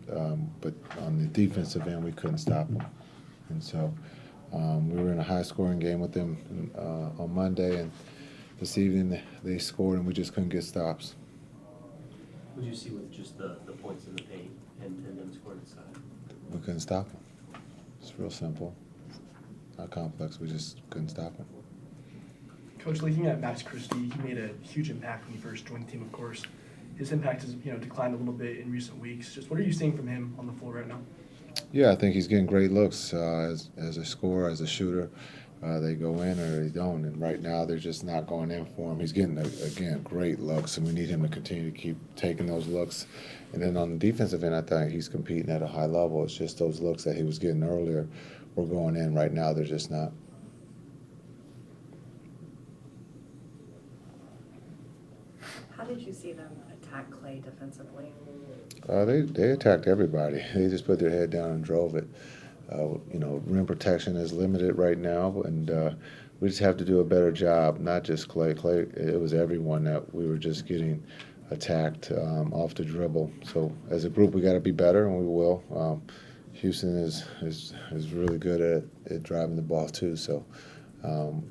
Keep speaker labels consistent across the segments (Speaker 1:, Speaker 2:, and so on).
Speaker 1: but on the defensive end, we couldn't stop them. And so we were in a high-scoring game with them on Monday, and this evening they scored, and we just couldn't get stops.
Speaker 2: What did you see with just the points in the paint and them scoring inside?
Speaker 1: We couldn't stop them. It's real simple. Not complex. We just couldn't stop them.
Speaker 3: Coach, looking at Max Christie, he made a huge impact when he first joined the team, of course. His impact has declined a little bit in recent weeks. Just what are you seeing from him on the floor right now?
Speaker 1: Yeah, I think he's getting great looks as a scorer, as a shooter. They go in or they don't, and right now they're just not going in for him. He's getting, again, great looks, and we need him to continue to keep taking those looks. And then on the defensive end, I think he's competing at a high level. It's just those looks that he was getting earlier were going in. Right now, they're just not.
Speaker 4: How did you see them attack Clay defensively?
Speaker 1: They attacked everybody. They just put their head down and drove it. Rim protection is limited right now, and we just have to do a better job. Not just Clay. Clay, it was everyone that we were just getting attacked off the dribble. So as a group, we got to be better, and we will. Houston is really good at driving the ball too. So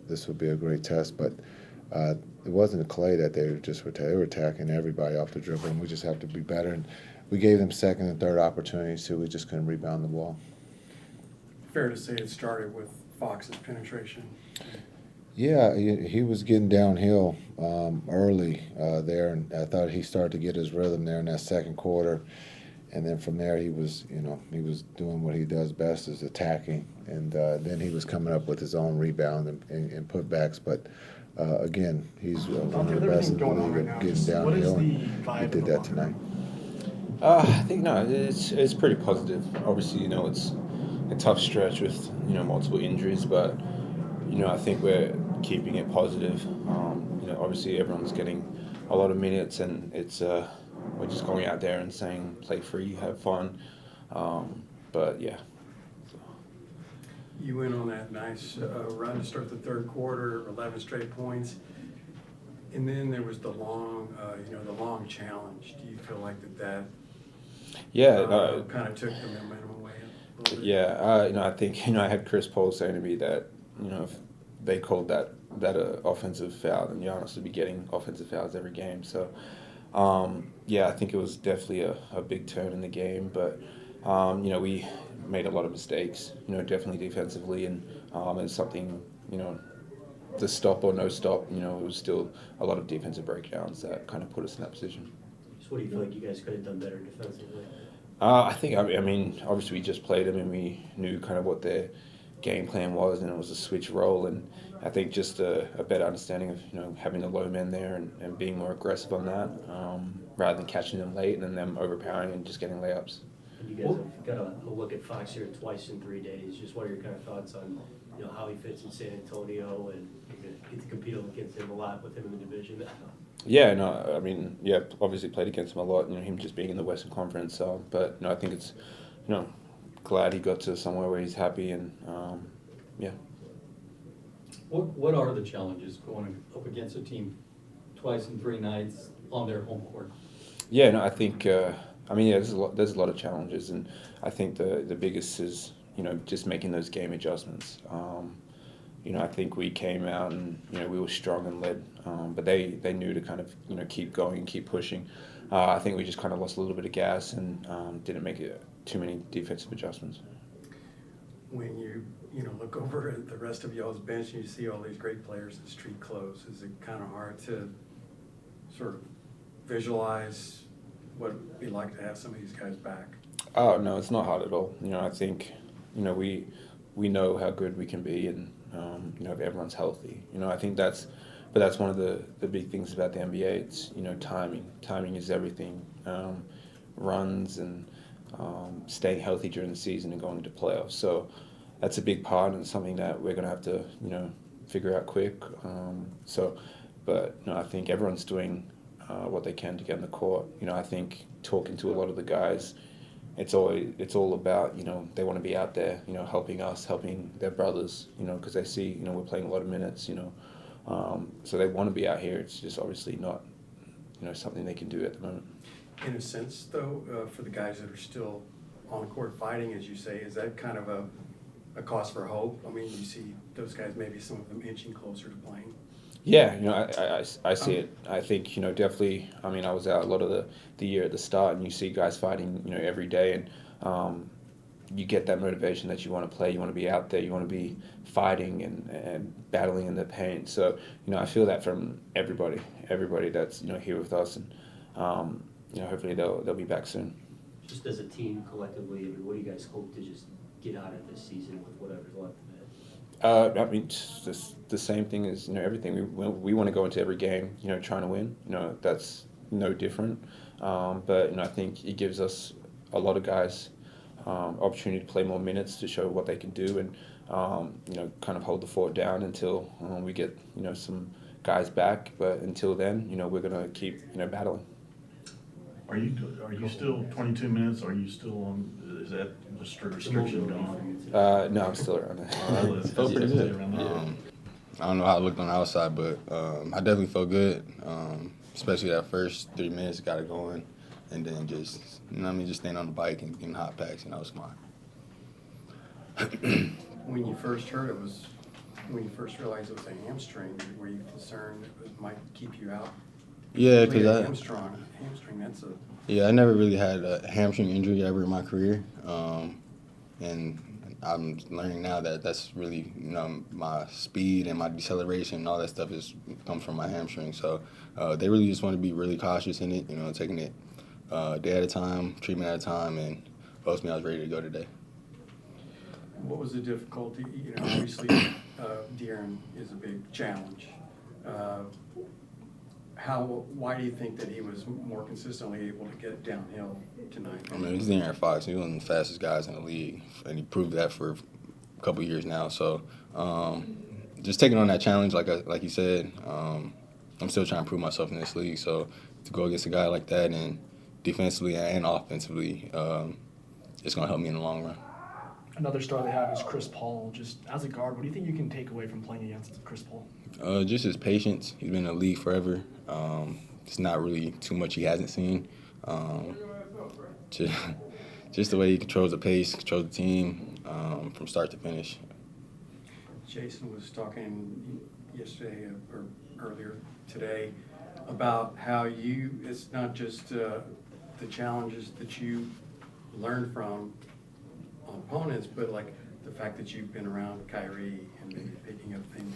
Speaker 1: this would be a great test, but. It wasn't Clay that they were attacking everybody off the dribble, and we just have to be better. And we gave them second and third opportunities too. We just couldn't rebound the ball.
Speaker 5: Fair to say it started with Fox's penetration.
Speaker 1: Yeah, he was getting downhill early there, and I thought he started to get his rhythm there in that second quarter. And then from there, he was doing what he does best, is attacking. And then he was coming up with his own rebound and putbacks, but. Again, he's one of the best in the league at getting downhill, and he did that tonight.
Speaker 6: I think it's pretty positive. Obviously, it's a tough stretch with multiple injuries, but I think we're keeping it positive. Obviously everyone's getting a lot of minutes, and it's we're just going out there and saying play free, have fun. But yeah.
Speaker 5: You went on that nice run to start the third quarter, 11 straight points, and then there was the long challenge. Do you feel like that kind of took the momentum away a little bit?
Speaker 6: Yeah, I think I had Chris Paul saying to me that if they called that an offensive foul, then Giannis would be getting offensive fouls every game. So I think it was definitely a big turn in the game, but we made a lot of mistakes, definitely defensively, and it's something, the stop or no stop, it was still a lot of defensive breakdowns that kind of put us in that position.
Speaker 2: So what do you feel like you guys could have done better defensively?
Speaker 6: I think, obviously we just played them and we knew kind of what their game plan was, and it was a switch role, and I think just a better understanding of, having the low men there and being more aggressive on that, rather than catching them late and then them overpowering and just getting layups.
Speaker 2: You guys have got a look at Fox here twice in 3 days. Just what are your kind of thoughts on how he fits in San Antonio, and you get to compete against him a lot with him in the division?
Speaker 6: Obviously played against him a lot, him just being in the Western Conference. But I think it's, glad he got to somewhere where he's happy, and
Speaker 7: What are the challenges going up against a team twice in 3 nights on their home court?
Speaker 6: I think. There's a lot of challenges, and I think the biggest is just making those game adjustments. I think we came out and we were strong and led, but they knew to kind of keep going and keep pushing. I think we just kind of lost a little bit of gas and didn't make too many defensive adjustments.
Speaker 5: When you look over at the rest of y'all's bench and you see all these great players in street clothes, is it kind of hard to sort of visualize what it would be like to have some of these guys back?
Speaker 6: Oh, no, it's not hard at all. I think, we know how good we can be, and, if everyone's healthy. I think that's one of the big things about the NBA. It's, timing. Timing is everything. Runs and staying healthy during the season and going into playoffs. So that's a big part, and something that we're going to have to, figure out quick. I think everyone's doing what they can to get on the court. I think talking to a lot of the guys, it's all about, they want to be out there, helping us, helping their brothers, because they see, we're playing a lot of minutes, so they want to be out here. It's just obviously not, something they can do at the moment.
Speaker 5: In a sense, though, for the guys that are still on the court fighting, as you say, is that kind of a cause for hope? I mean, you see those guys, maybe some of them inching closer to playing.
Speaker 6: Yeah, I see it. I think, definitely, I mean, I was out a lot of the year at the start, and you see guys fighting, every day, and you get that motivation that you want to play, you want to be out there, you want to be fighting and battling in the paint. So, I feel that from everybody that's, here with us, and, hopefully they'll be back soon.
Speaker 2: Just as a team collectively, I mean, what do you guys hope to just get out of this season with whatever's left of it?
Speaker 6: I mean, just the same thing as, everything. We want to go into every game, trying to win. That's no different. But, I think it gives us a lot of guys opportunity to play more minutes to show what they can do and, kind of hold the fort down until we get, some guys back. But until then, we're going to keep, battling.
Speaker 8: Are you still 22 minutes? Are you still on? Is that restriction gone?
Speaker 6: No, I'm still around there.
Speaker 8: Felt pretty good.
Speaker 9: I don't know how it looked on the outside, but I definitely felt good. Especially that first 3 minutes, got it going, and then just just staying on the bike and getting hot packs, it was fine.
Speaker 5: When you first heard it was, when you first realized it was a hamstring, were you concerned it might keep you out?
Speaker 9: Yeah,
Speaker 5: Really,
Speaker 9: because
Speaker 5: hamstring, that's a.
Speaker 9: I never really had a hamstring injury ever in my career, and I'm learning now that that's really my speed and my deceleration and all that stuff comes from my hamstring. So they really just want to be really cautious in it, taking it day at a time, treatment at a time, and ultimately I was ready to go today.
Speaker 5: What was the difficulty? Obviously, De'Aaron is a big challenge. Why do you think that he was more consistently able to get downhill tonight?
Speaker 9: I mean, he's De'Aaron Fox. He's one of the fastest guys in the league, and he proved that for a couple of years now. So, just taking on that challenge, like you said, I'm still trying to prove myself in this league. So, to go against a guy like that, and defensively and offensively, it's gonna help me in the long run.
Speaker 3: Another star they have is Chris Paul. Just as a guard, what do you think you can take away from playing against Chris Paul?
Speaker 9: Just his patience. He's been in the league forever. It's not really too much he hasn't seen. Just the way he controls the pace, controls the team from start to finish.
Speaker 5: Jason was talking yesterday or earlier today about how it's not just the challenges that you learn from opponents, but like the fact that you've been around Kyrie and maybe picking up things.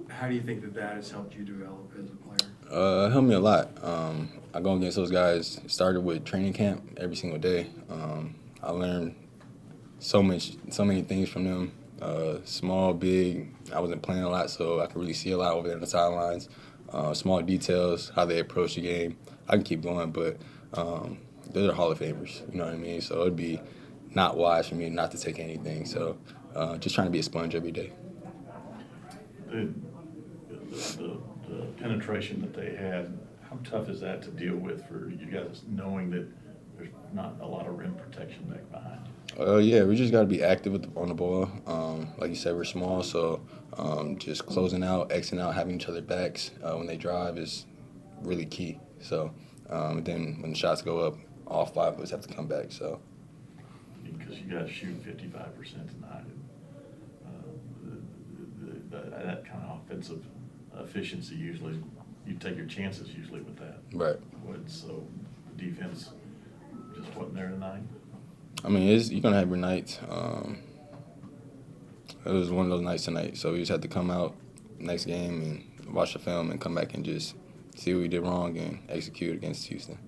Speaker 5: How do you think that has helped you develop as a player?
Speaker 9: It helped me a lot. I go against those guys. It started with training camp every single day. I learned so many things from them. Small, big. I wasn't playing a lot, so I could really see a lot over there on the sidelines. Small details, how they approach the game. I can keep going, but those are Hall of Famers. You know what I mean? So it'd be not wise for me not to take anything. So just trying to be a sponge every day.
Speaker 8: The penetration that they had, how tough is that to deal with for you guys, knowing that there's not a lot of rim protection back behind?
Speaker 9: Yeah, we just got to be active on the ball. Like you said, we're small, so just closing out, Xing out, having each other backs when they drive is really key. So then when the shots go up, all five of us have to come back. So
Speaker 8: because you guys shoot 55% tonight, and that kind of offensive efficiency usually, you take your chances usually with that.
Speaker 9: Right.
Speaker 8: So the defense just wasn't there tonight.
Speaker 9: I mean, you're gonna have your nights. It was one of those nights tonight, so we just had to come out next game and watch the film and come back and just see what we did wrong and execute against Houston.